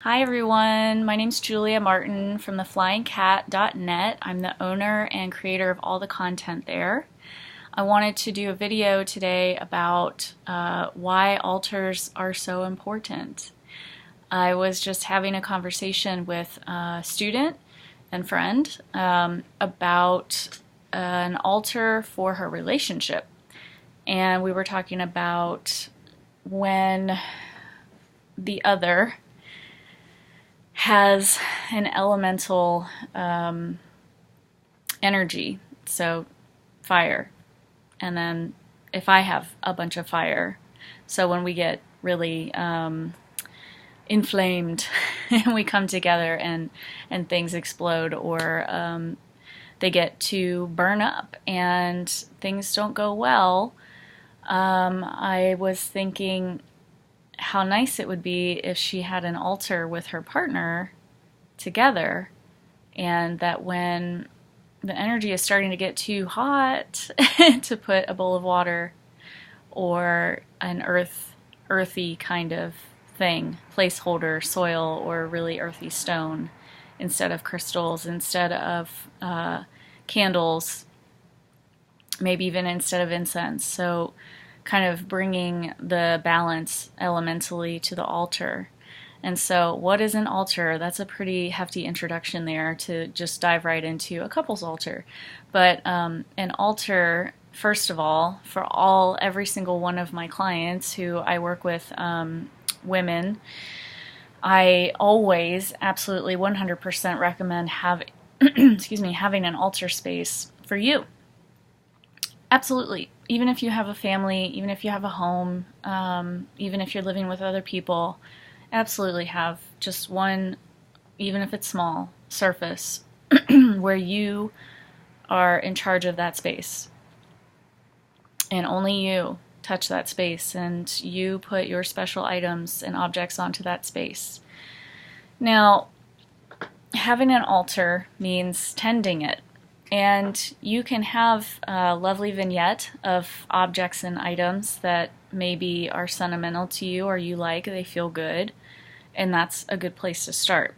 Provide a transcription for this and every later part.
Hi everyone, my name's Julia Martin from theflyingcat.net. I'm the owner and creator of all the content there. I wanted to do a video today about why altars are so important. I was just having a conversation with a student and friend about an altar for her relationship. And we were talking about when the other has an elemental energy, so fire, and then if I have a bunch of fire, so when we get really inflamed and we come together and things explode, or they get to burn up and things don't go well, I was thinking how nice it would be if she had an altar with her partner together, and that when the energy is starting to get too hot to put a bowl of water or an earthy kind of thing, placeholder, soil, or really earthy stone instead of crystals, instead of candles, maybe even instead of incense. So kind of bringing the balance elementally to the altar. And so what is an altar? That's a pretty hefty introduction there to just dive right into a couple's altar. But an altar, first of all, for every single one of my clients who I work with, women, I always absolutely 100% recommend having an altar space for you. Absolutely. Even if you have a family, even if you have a home, even if you're living with other people, absolutely have just one, even if it's small, surface where you are in charge of that space. And only you touch that space, and you put your special items and objects onto that space. Now, having an altar means tending it. And you can have a lovely vignette of objects and items that maybe are sentimental to you or you like, they feel good, and that's a good place to start.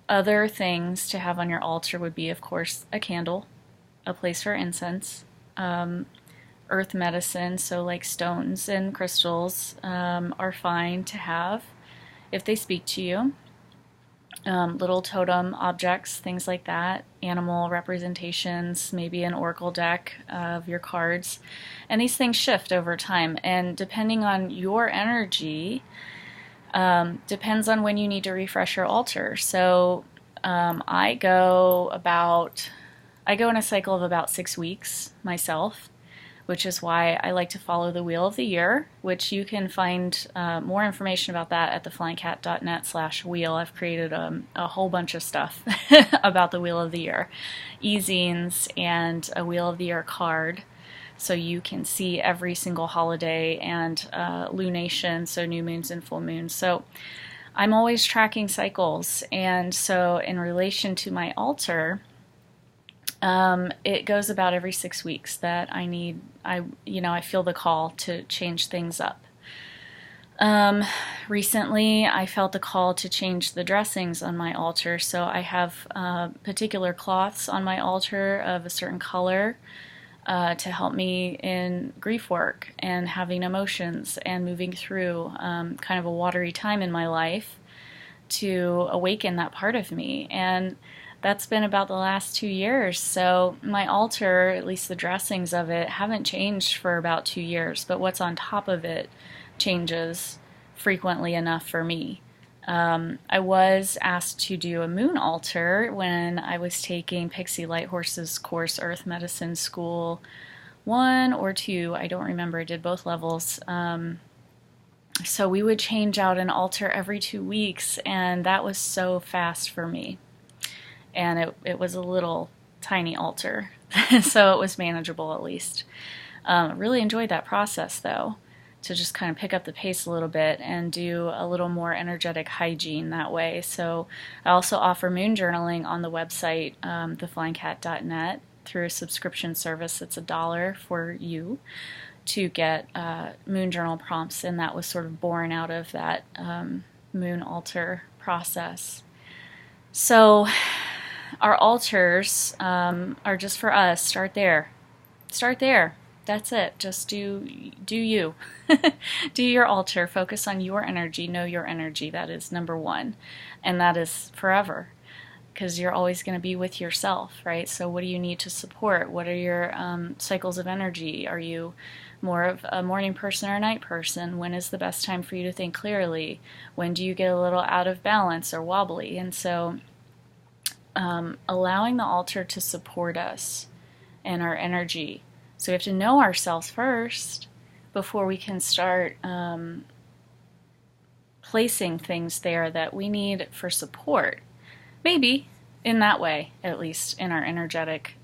Other things to have on your altar would be, of course, a candle, a place for incense, earth medicine, so like stones and crystals are fine to have if they speak to you. Little totem objects, things like that, animal representations, maybe an oracle deck of your cards. And these things shift over time, and depending on your energy, depends on when you need to refresh your altar. So I go in a cycle of about 6 weeks myself, which is why I like to follow the Wheel of the Year, which you can find more information about that at theflyingcat.net/wheel. I've created a whole bunch of stuff about the Wheel of the Year, e-zines, and a Wheel of the Year card, so you can see every single holiday and lunation, so new moons and full moons. So I'm always tracking cycles, and so in relation to my altar, it goes about every 6 weeks that I feel the call to change things up. Recently, I felt the call to change the dressings on my altar, so I have particular cloths on my altar of a certain color to help me in grief work and having emotions and moving through kind of a watery time in my life to awaken that part of me. And that's been about the last 2 years. So my altar, at least the dressings of it, haven't changed for about 2 years, but what's on top of it changes frequently enough for me. I was asked to do a moon altar when I was taking Pixie Lighthorse's course, Earth Medicine School 1 or 2. I don't remember. I did both levels. So we would change out an altar every 2 weeks, and that was so fast for me. And it was a little tiny altar, so it was manageable at least. Really enjoyed that process, though, to just kind of pick up the pace a little bit and do a little more energetic hygiene that way. So I also offer moon journaling on the website, theflyingcat.net, through a subscription service that's $1 for you to get moon journal prompts, and that was sort of born out of that moon altar process. So our altars are just for us. Start there. Start there. That's it. Just do you. Do your altar. Focus on your energy. Know your energy. That is number one. And that is forever. Because you're always going to be with yourself, right? So what do you need to support? What are your cycles of energy? Are you more of a morning person or a night person? When is the best time for you to think clearly? When do you get a little out of balance or wobbly? And so allowing the altar to support us and our energy. So we have to know ourselves first before we can start placing things there that we need for support. Maybe in that way, at least in our energetic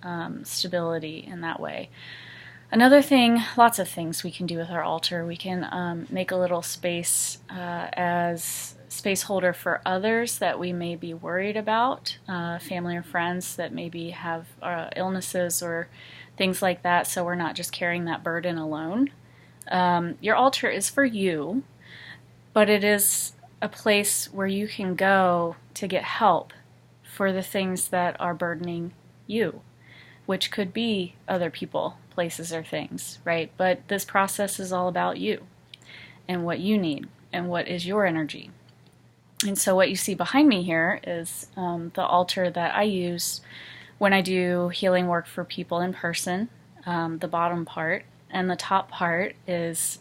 stability in that way. Another thing, lots of things we can do with our altar. We can make a little space as space holder for others that we may be worried about, family or friends that maybe have illnesses or things like that, so we're not just carrying that burden alone. Your altar is for you, but it is a place where you can go to get help for the things that are burdening you, which could be other people, places, or things, right? But this process is all about you and what you need and what is your energy. And so what you see behind me here is the altar that I use when I do healing work for people in person, the bottom part, and the top part is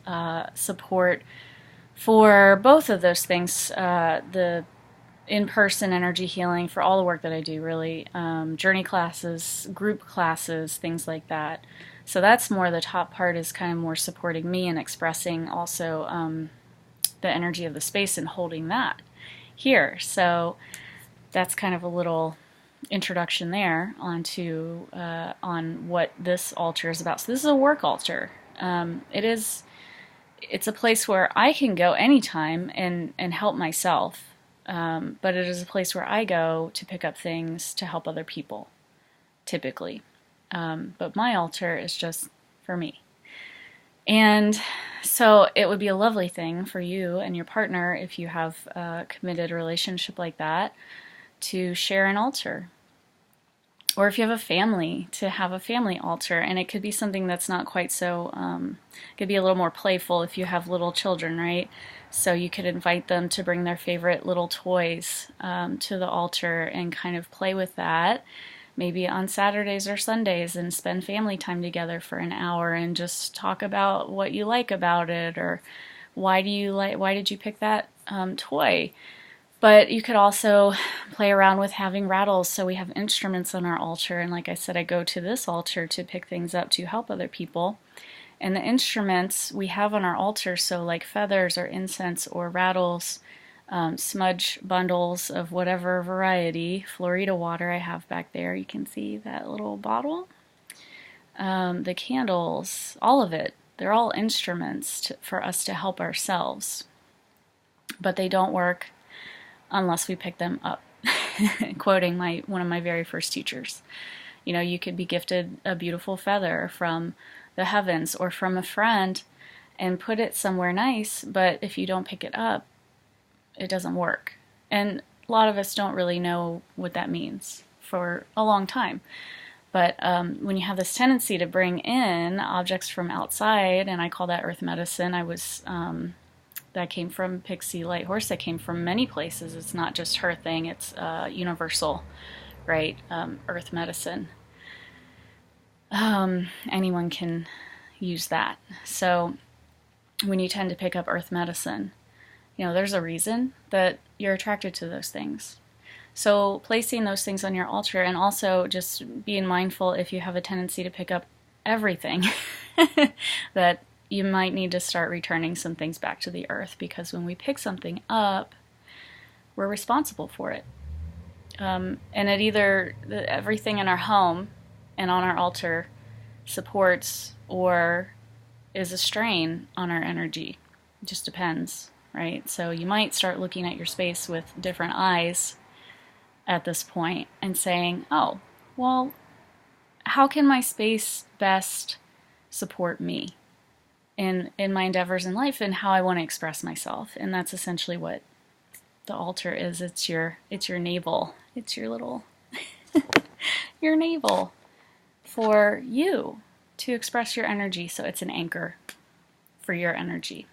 support for both of those things, the in-person energy healing for all the work that I do, really, journey classes, group classes, things like that. So that's more, the top part is kind of more supporting me and expressing also the energy of the space and holding that here. So that's kind of a little introduction there onto on what this altar is about. So this is a work altar. It's a place where I can go anytime and help myself. But it is a place where I go to pick up things to help other people, typically. But my altar is just for me. And so it would be a lovely thing for you and your partner, if you have a committed relationship like that, to share an altar. Or if you have a family, to have a family altar. And it could be something that's not quite so, it could be a little more playful if you have little children, right? So you could invite them to bring their favorite little toys to the altar and kind of play with that, maybe on Saturdays or Sundays, and spend family time together for an hour and just talk about what you like about it, or why did you pick that toy? But you could also play around with having rattles. So we have instruments on our altar, and like I said, I go to this altar to pick things up to help other people. And the instruments we have on our altar, so like feathers or incense or rattles, smudge bundles of whatever variety, Florida water I have back there, you can see that little bottle, the candles, all of it, they're all instruments for us to help ourselves. But they don't work unless we pick them up. Quoting one of my very first teachers. You know, you could be gifted a beautiful feather from the heavens or from a friend and put it somewhere nice, but if you don't pick it up, it doesn't work. And a lot of us don't really know what that means for a long time. But when you have this tendency to bring in objects from outside, and I call that earth medicine, that came from Pixie Light Horse, that came from many places. It's not just her thing, it's universal, right? Earth medicine. Anyone can use that. So when you tend to pick up earth medicine, you know, there's a reason that you're attracted to those things. So placing those things on your altar, and also just being mindful if you have a tendency to pick up everything, that you might need to start returning some things back to the earth, because when we pick something up, we're responsible for it. And it either, everything in our home and on our altar supports or is a strain on our energy. It just depends, right? So you might start looking at your space with different eyes at this point and saying, oh, well, how can my space best support me in my endeavors in life and how I want to express myself? And that's essentially what the altar is. It's your navel. It's your little your navel for you to express your energy. So it's an anchor for your energy.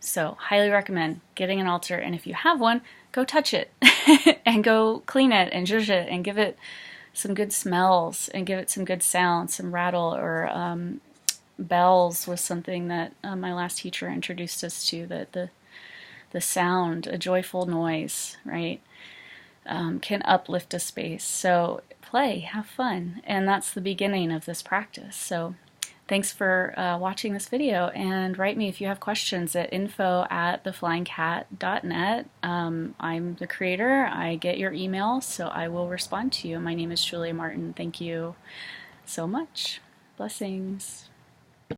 So highly recommend getting an altar, and if you have one, go touch it and go clean it and zhuzh it and give it some good smells and give it some good sounds. Some rattle or bells was something that my last teacher introduced us to, that the sound, a joyful noise, right, can uplift a space. So play, have fun, and that's the beginning of this practice. So thanks for watching this video, and write me if you have questions at info@theflyingcat.net. I'm the creator. I get your email, so I will respond to you. My name is Julia Martin. Thank you so much. Blessings.